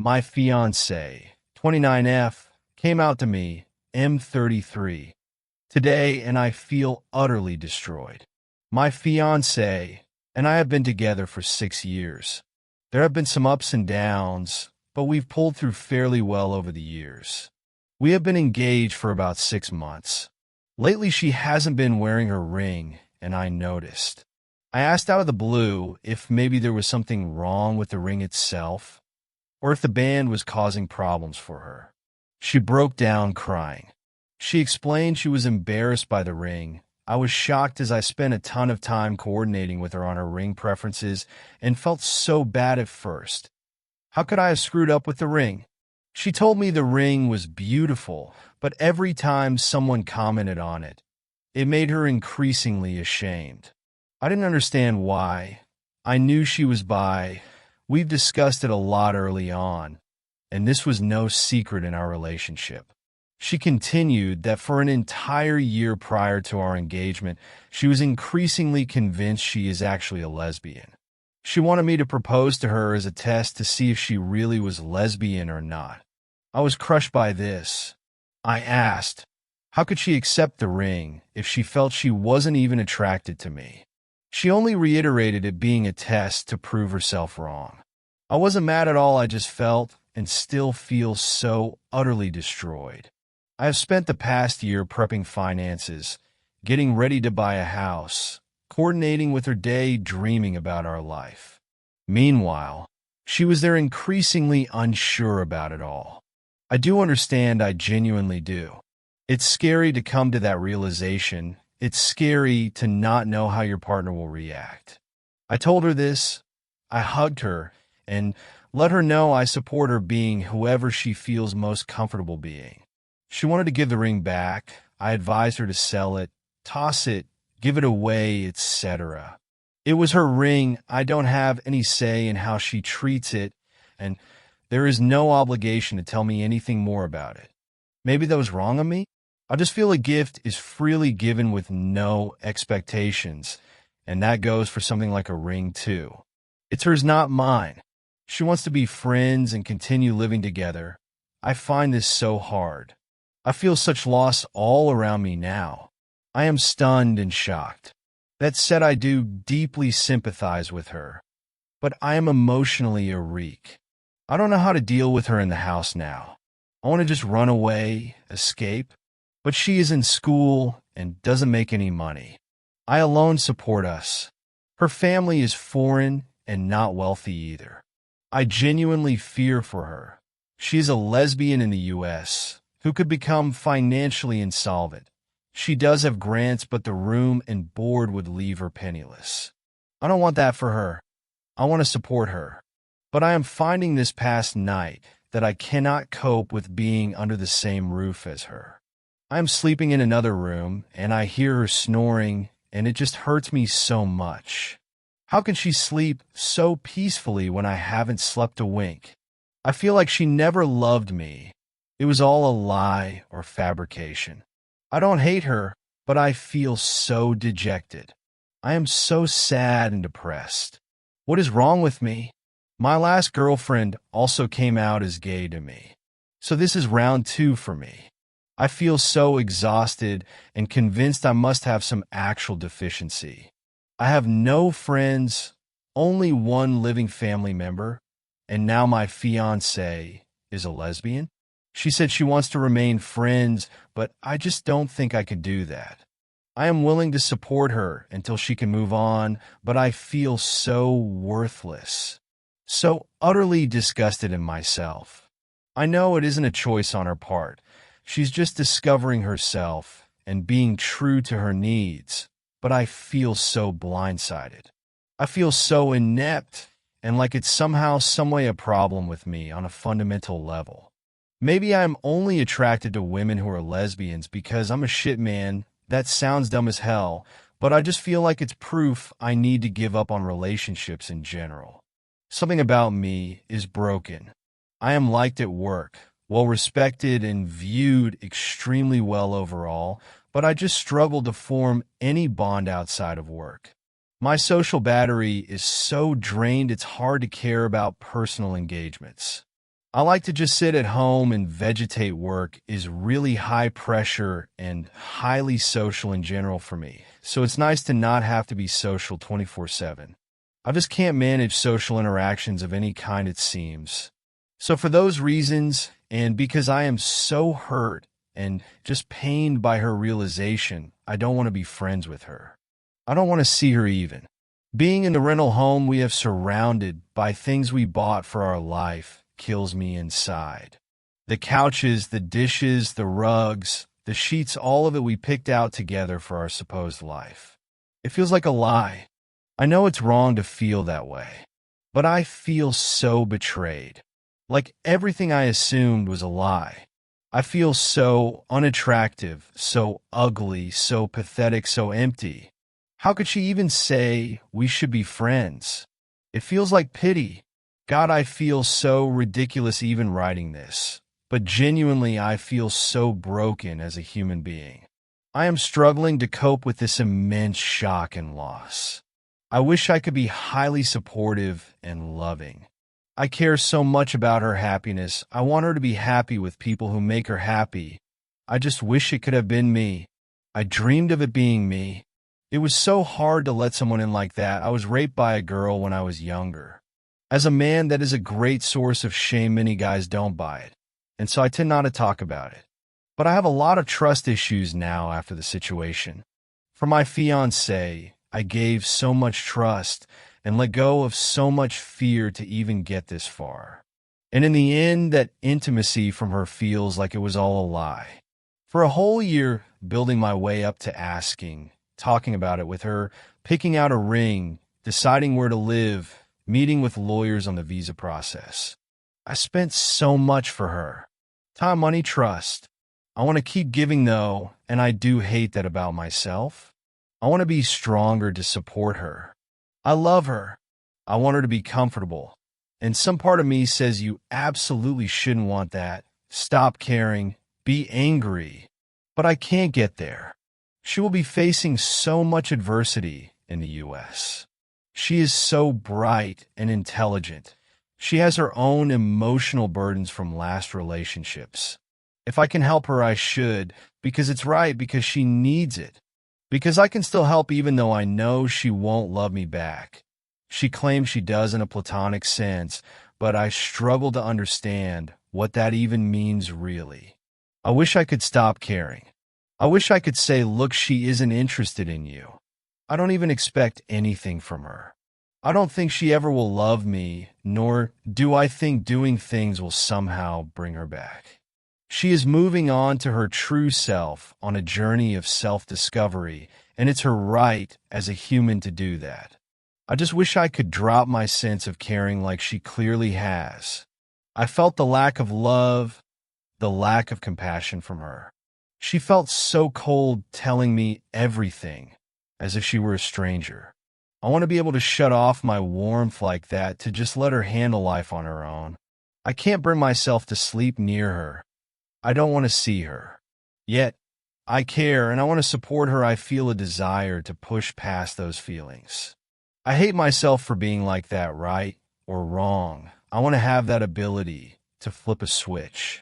My fiancée, 29F, came out to me, M33, today, and I feel utterly destroyed. My fiancée and I have been together for 6 years. There have been some ups and downs, but we've pulled through fairly well over the years. We have been engaged for about 6 months. Lately, she hasn't been wearing her ring, and I noticed. I asked out of the blue if maybe there was something wrong with the ring itself, or if the band was causing problems for her. She broke down crying. She explained she was embarrassed by the ring. I was shocked as I spent a ton of time coordinating with her on her ring preferences and felt so bad at first. How could I have screwed up with the ring? She told me the ring was beautiful, but every time someone commented on it, it made her increasingly ashamed. I didn't understand why. I knew she was bi. We've discussed it a lot early on, and this was no secret in our relationship. She continued that for an entire year prior to our engagement, she was increasingly convinced she is actually a lesbian. She wanted me to propose to her as a test to see if she really was lesbian or not. I was crushed by this. I asked, how could she accept the ring if she felt she wasn't even attracted to me? She only reiterated it being a test to prove herself wrong. I wasn't mad at all, I just felt and still feel so utterly destroyed. I have spent the past year prepping finances, getting ready to buy a house, coordinating with her day, dreaming about our life. Meanwhile, she was there increasingly unsure about it all. I do understand, I genuinely do. It's scary to come to that realization. It's scary to not know how your partner will react. I told her this. I hugged her and let her know I support her being whoever she feels most comfortable being. She wanted to give the ring back. I advised her to sell it, toss it, give it away, etc. It was her ring. I don't have any say in how she treats it, and there is no obligation to tell me anything more about it. Maybe that was wrong of me? I just feel a gift is freely given with no expectations, and that goes for something like a ring too. It's hers, not mine. She wants to be friends and continue living together. I find this so hard. I feel such loss all around me now. I am stunned and shocked. That said, I do deeply sympathize with her, but I am emotionally a reek. I don't know how to deal with her in the house now. I want to just run away, escape, but she is in school and doesn't make any money. I alone support us. Her family is foreign and not wealthy either. I genuinely fear for her. She is a lesbian in the U.S. who could become financially insolvent. She does have grants, but the room and board would leave her penniless. I don't want that for her. I want to support her. But I am finding this past night that I cannot cope with being under the same roof as her. I am sleeping in another room, and I hear her snoring, and it just hurts me so much. How can she sleep so peacefully when I haven't slept a wink? I feel like she never loved me. It was all a lie or fabrication. I don't hate her, but I feel so dejected. I am so sad and depressed. What is wrong with me? My last girlfriend also came out as gay to me. So this is round 2 for me. I feel so exhausted and convinced I must have some actual deficiency. I have no friends, only one living family member, and now my fiancée is a lesbian. She said she wants to remain friends, but I just don't think I could do that. I am willing to support her until she can move on, but I feel so worthless, so utterly disgusted in myself. I know it isn't a choice on her part. She's just discovering herself and being true to her needs, but I feel so blindsided. I feel so inept and like it's somehow, someway a problem with me on a fundamental level. Maybe I'm only attracted to women who are lesbians because I'm a shit man. That sounds dumb as hell, but I just feel like it's proof I need to give up on relationships in general. Something about me is broken. I am liked at work, well respected and viewed extremely well overall, but I just struggle to form any bond outside of work. My social battery is so drained it's hard to care about personal engagements. I like to just sit at home and vegetate. Work is really high pressure and highly social in general for me. So it's nice to not have to be social 24/7. I just can't manage social interactions of any kind, it seems. So for those reasons, and because I am so hurt and just pained by her realization, I don't want to be friends with her. I don't want to see her even. Being in the rental home we have surrounded by things we bought for our life kills me inside. The couches, the dishes, the rugs, the sheets, all of it we picked out together for our supposed life. It feels like a lie. I know it's wrong to feel that way, but I feel so betrayed. Like everything I assumed was a lie. I feel so unattractive, so ugly, so pathetic, so empty. How could she even say we should be friends? It feels like pity. God, I feel so ridiculous even writing this, but genuinely I feel so broken as a human being. I am struggling to cope with this immense shock and loss. I wish I could be highly supportive and loving. I care so much about her happiness. I want her to be happy with people who make her happy. I just wish it could have been me. I dreamed of it being me. It was so hard to let someone in like that. I was raped by a girl when I was younger. As a man, that is a great source of shame. Many guys don't buy it, and so I tend not to talk about it. But I have a lot of trust issues now after the situation. For my fiancée, I gave so much trust and let go of so much fear to even get this far. And in the end, that intimacy from her feels like it was all a lie. For a whole year, building my way up to asking, talking about it with her, picking out a ring, deciding where to live, meeting with lawyers on the visa process. I spent so much for her. Time, money, trust. I want to keep giving though, and I do hate that about myself. I want to be stronger to support her. I love her. I want her to be comfortable. And some part of me says you absolutely shouldn't want that. Stop caring. Be angry. But I can't get there. She will be facing so much adversity in the U.S. She is so bright and intelligent. She has her own emotional burdens from last relationships. If I can help her, I should, because it's right, because she needs it. Because I can still help even though I know she won't love me back. She claims she does in a platonic sense, but I struggle to understand what that even means really. I wish I could stop caring. I wish I could say, look, she isn't interested in you. I don't even expect anything from her. I don't think she ever will love me, nor do I think doing things will somehow bring her back. She is moving on to her true self on a journey of self-discovery, and it's her right as a human to do that. I just wish I could drop my sense of caring like she clearly has. I felt the lack of love, the lack of compassion from her. She felt so cold, telling me everything, as if she were a stranger. I want to be able to shut off my warmth like that, to just let her handle life on her own. I can't bring myself to sleep near her. I don't want to see her. Yet, I care and I want to support her. I feel a desire to push past those feelings. I hate myself for being like that, right or wrong. I want to have that ability to flip a switch.